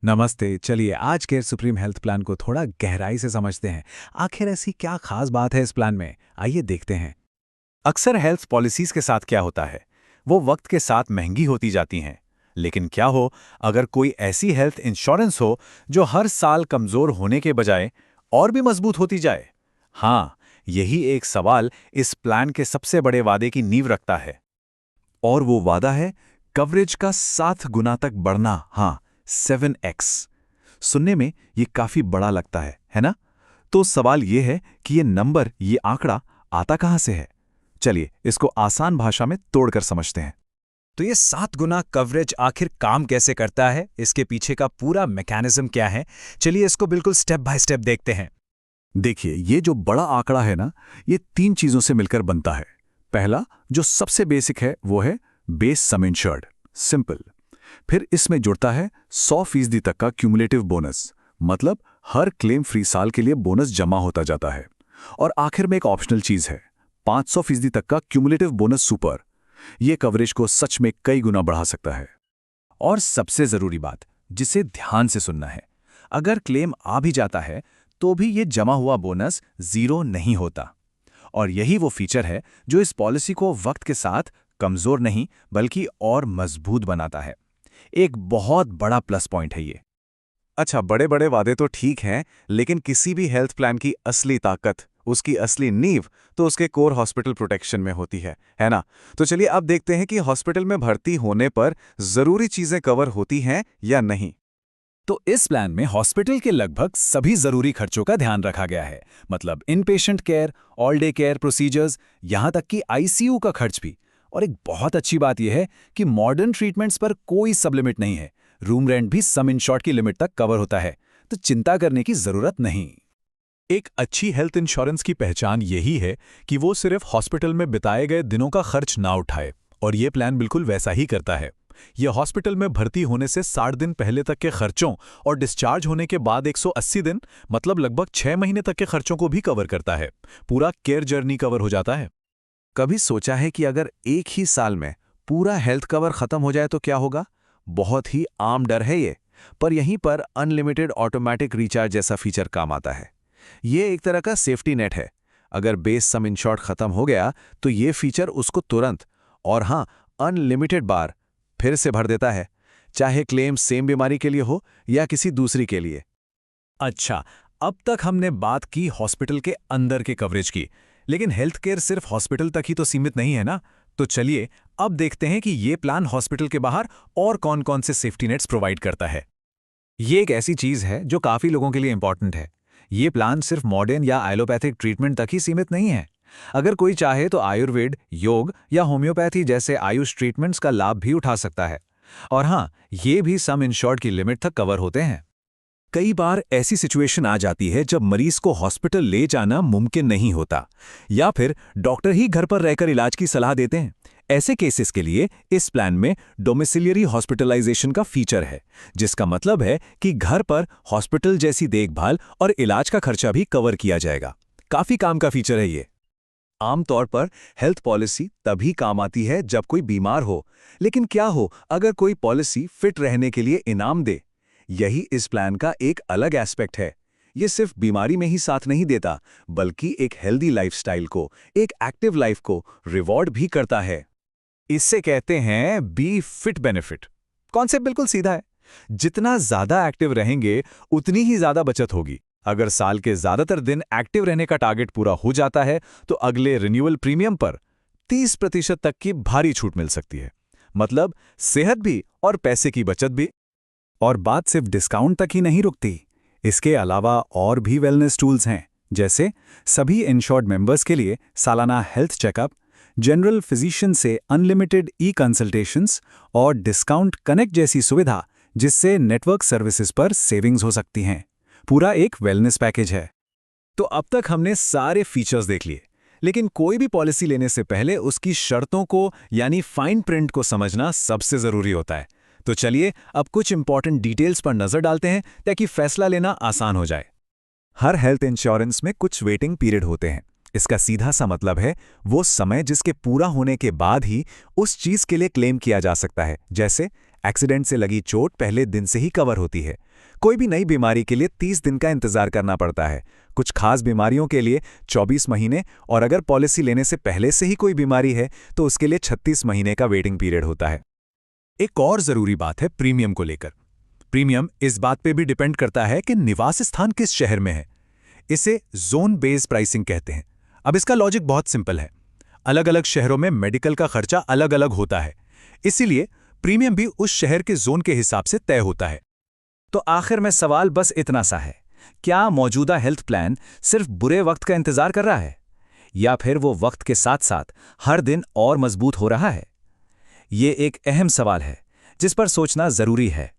नमस्ते। चलिए आज के सुप्रीम हेल्थ प्लान को थोड़ा गहराई से समझते हैं। आखिर ऐसी क्या खास बात है इस प्लान में, आइए देखते हैं। अक्सर हेल्थ पॉलिसीज के साथ क्या होता है, वो वक्त के साथ महंगी होती जाती हैं। लेकिन क्या हो अगर कोई ऐसी हेल्थ इंश्योरेंस हो जो हर साल कमजोर होने के बजाय और भी मजबूत होती जाए। हाँ, यही एक सवाल इस प्लान के सबसे बड़े वादे की नींव रखता है। और वो वादा है कवरेज का 7 गुना तक बढ़ना। हाँ, 7x। सुनने में ये काफी बड़ा लगता है ना? तो सवाल ये है कि ये आंकड़ा आता कहां से है। चलिए इसको आसान भाषा में तोड़कर समझते हैं। तो ये 7 गुना कवरेज आखिर काम कैसे करता है, इसके पीछे का पूरा मैकेनिज्म क्या है, चलिए इसको बिल्कुल स्टेप बाय स्टेप देखते हैं। देखिए, ये जो बड़ा आंकड़ा है ना, ये 3 चीजों से मिलकर बनता है। पहला जो सबसे बेसिक है वो है बेस सम इंश्योर्ड, सिंपल। फिर इसमें जुड़ता है 100% तक का क्यूमुलेटिव बोनस, मतलब हर क्लेम फ्री साल के लिए बोनस जमा होता जाता है। और आखिर में एक ऑप्शनल चीज है 500% तक का क्यूमुलेटिव बोनस सुपर। ये कवरेज को सच में कई गुना बढ़ा सकता है। और सबसे जरूरी बात जिसे ध्यान से सुनना है, अगर क्लेम आ भी जाता है तो भी ये जमा हुआ बोनस जीरो नहीं होता। और यही वो फीचर है जो इस पॉलिसी को वक्त के साथ कमजोर नहीं बल्कि और मजबूत बनाता है। एक बहुत बड़ा प्लस पॉइंट है ये। अच्छा, बड़े बड़े वादे तो ठीक हैं, लेकिन किसी भी हेल्थ प्लान की असली ताकत, उसकी असली नींव तो उसके कोर हॉस्पिटल प्रोटेक्शन में होती है ना? तो चलिए अब देखते हैं कि हॉस्पिटल में भर्ती होने पर जरूरी चीजें कवर होती हैं या नहीं। तो इस प्लान में हॉस्पिटल के लगभग सभी जरूरी खर्चों का ध्यान रखा गया है, मतलब in patient care, all day care procedures, यहां तक कि आईसीयू का खर्च भी। और एक बहुत अच्छी बात यह है कि मॉडर्न ट्रीटमेंट्स पर कोई सब लिमिट नहीं है। रूम रेंट भी सम इंश्योर्ड की लिमिट तक कवर होता है, तो चिंता करने की जरूरत नहीं। एक अच्छी हेल्थ इंश्योरेंस की पहचान यही है कि वो सिर्फ हॉस्पिटल में बिताए गए दिनों का खर्च ना उठाए, और ये प्लान बिल्कुल वैसा ही करता है। यह हॉस्पिटल में भर्ती होने से 60 दिन पहले तक के खर्चों और डिस्चार्ज होने के बाद 180 दिन, मतलब लगभग 6 महीने तक के खर्चों को भी कवर करता है। पूरा केयर जर्नी कवर हो जाता है। कभी सोचा है कि अगर एक ही साल में पूरा हेल्थ कवर खत्म हो जाए तो क्या होगा? बहुत ही आम डर है ये, पर यहीं पर अनलिमिटेड ऑटोमेटिक रिचार्ज जैसा फीचर काम आता है। ये एक तरह का सेफ्टी नेट है। अगर बेस सम इंश्योर्ड खत्म हो गया तो ये फीचर उसको तुरंत और हाँ, अनलिमिटेड बार फिर से भर देता है, चाहे क्लेम सेम बीमारी के लिए हो या किसी दूसरी के लिए। अच्छा, अब तक हमने बात की हॉस्पिटल के अंदर के कवरेज की, लेकिन हेल्थ केयर सिर्फ हॉस्पिटल तक ही तो सीमित नहीं है ना। तो चलिए अब देखते हैं कि ये प्लान हॉस्पिटल के बाहर और कौन-कौन से सेफ्टी नेट्स प्रोवाइड करता है। ये एक ऐसी चीज है जो काफी लोगों के लिए इंपॉर्टेंट है। ये प्लान सिर्फ मॉडर्न या एलोपैथिक ट्रीटमेंट तक ही सीमित नहीं है। अगर कोई चाहे तो आयुर्वेद, योग या होम्योपैथी जैसे आयुष ट्रीटमेंट्स का लाभ भी उठा सकता है। और हाँ, ये भी सम इंश्योर्ड की लिमिट तक कवर होते हैं। कई बार ऐसी सिचुएशन आ जाती है जब मरीज को हॉस्पिटल ले जाना मुमकिन नहीं होता, या फिर डॉक्टर ही घर पर रहकर इलाज की सलाह देते हैं। ऐसे केसेस के लिए इस प्लान में डोमिसिलियरी हॉस्पिटलाइजेशन का फीचर है, जिसका मतलब है कि घर पर हॉस्पिटल जैसी देखभाल और इलाज का खर्चा भी कवर किया जाएगा। काफी काम का फीचर है ये। आमतौर पर हेल्थ पॉलिसी तभी काम आती है जब कोई बीमार हो, लेकिन क्या हो अगर कोई पॉलिसी फिट रहने के लिए इनाम दे? यही इस प्लान का एक अलग एस्पेक्ट है। ये सिर्फ बीमारी में ही साथ नहीं देता, बल्कि एक हेल्दी लाइफस्टाइल को, एक एक्टिव लाइफ को रिवॉर्ड भी करता है। इससे कहते हैं बी फिट बेनिफिट। कॉन्सेप्ट बिल्कुल सीधा है। जितना ज्यादा एक्टिव रहेंगे उतनी ही ज्यादा बचत होगी। अगर साल के ज्यादातर दिन एक्टिव रहने का टारगेट पूरा हो जाता है तो अगले रिन्यूअल प्रीमियम पर 30% तक की भारी छूट मिल सकती है। मतलब सेहत भी और पैसे की बचत भी। और बात सिर्फ डिस्काउंट तक ही नहीं रुकती। इसके अलावा और भी वेलनेस टूल्स हैं, जैसे सभी इंश्योर्ड मेंबर्स के लिए सालाना हेल्थ चेकअप, जनरल फिजिशियन से अनलिमिटेड ई कंसल्टेशंस और डिस्काउंट कनेक्ट जैसी सुविधा, जिससे नेटवर्क सर्विसेज पर सेविंग्स हो सकती हैं। पूरा एक वेलनेस पैकेज है। तो अब तक हमने सारे फीचर्स देख लिए, लेकिन कोई भी पॉलिसी लेने से पहले उसकी शर्तों को यानी फाइन प्रिंट को समझना सबसे जरूरी होता है। तो चलिए अब कुछ इंपॉर्टेंट डिटेल्स पर नजर डालते हैं ताकि फैसला लेना आसान हो जाए। हर हेल्थ इंश्योरेंस में कुछ वेटिंग पीरियड होते हैं। इसका सीधा सा मतलब है वो समय जिसके पूरा होने के बाद ही उस चीज के लिए क्लेम किया जा सकता है, जैसे एक्सीडेंट से लगी चोट पहले दिन से ही कवर होती है। कोई भी नई बीमारी के लिए 30 दिन का इंतजार करना पड़ता है, कुछ खास बीमारियों के लिए 24 महीने, और अगर पॉलिसी लेने से पहले से ही कोई बीमारी है तो उसके लिए 36 महीने का वेटिंग पीरियड होता है। एक और जरूरी बात है प्रीमियम को लेकर। प्रीमियम इस बात पे भी डिपेंड करता है कि निवास स्थान किस शहर में है। इसे जोन बेस्ड प्राइसिंग कहते हैं। अब इसका लॉजिक बहुत सिंपल है। अलग अलग शहरों में मेडिकल का खर्चा अलग अलग होता है, इसीलिए प्रीमियम भी उस शहर के जोन के हिसाब से तय होता है। तो आखिर में सवाल बस इतना सा है, क्या मौजूदा हेल्थ प्लान सिर्फ बुरे वक्त का इंतजार कर रहा है, या फिर वो वक्त के साथ साथ हर दिन और मजबूत हो रहा है? ये एक अहम सवाल है जिस पर सोचना जरूरी है।